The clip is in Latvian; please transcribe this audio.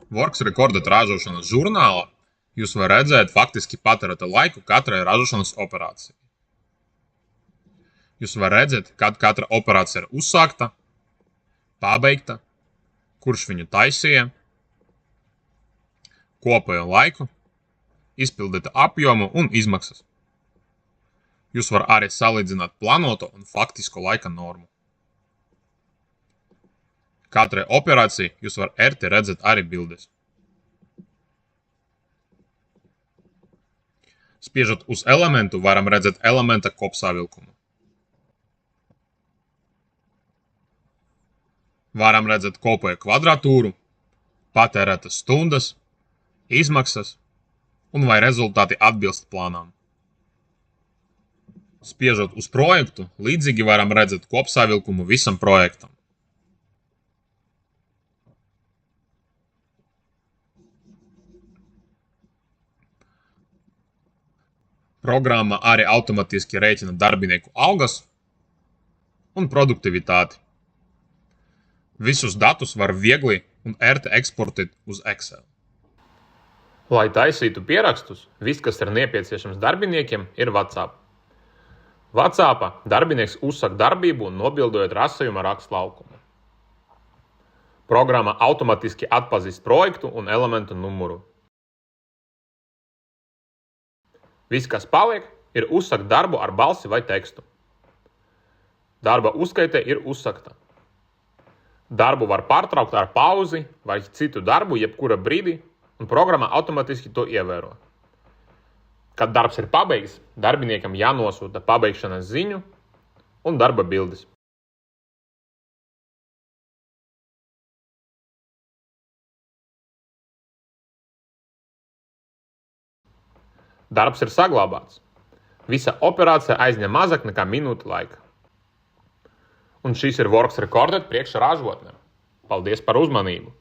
Works Recorded ražošanas žurnālā jūs varat redzēt faktiski patērēta laiku katrai ražošanas operācijai. Jūs varat redzēt, kad katra operācija ir uzsākta, pabeigta, kurš viņu taisīja, kopējo laiku, izpildīta apjomu un izmaksas. Jūs varat arī salīdzināt plānoto un faktisko laika normu. Katrai operācijai jūs varat ērti redzēt arī bildes. Spiežot uz elementu, varam redzēt elementa kopsavilkumu. Varam redzēt kopējo kvadratūru, patērētas stundas, izmaksas un vai rezultāti atbilst plānām. Spiežot uz projektu, līdzīgi varam redzēt kopsavilkumu visam projektam. Programma arī automatiski rēķina darbinieku algas un produktivitāti. Visus datus var viegli un ērti eksportēt uz Excel. Lai taisītu pierakstus, viss, kas ir nepieciešams darbiniekiem, ir WhatsApp. WhatsAppā darbinieks uzsāk darbību, nobildojot rasējuma rakstlaukumu. Programma automatiski atpazīst projektu un elementu numuru. Viss, kas paliek, ir uzsākt darbu ar balsi vai tekstu. Darba uzskaite ir uzsākta. Darbu var pārtraukt ar pauzi vai citu darbu jebkura brīdī, un programma automatiski to ievēro. Kad darbs ir pabeigts, darbiniekam jānosūta pabeigšanas ziņu un darba bildes. Darbs ir saglabāts. Visa operācija aizņem mazāk nekā minūti laika. Un šis ir Works Recorded priekšražotne. Paldies par uzmanību!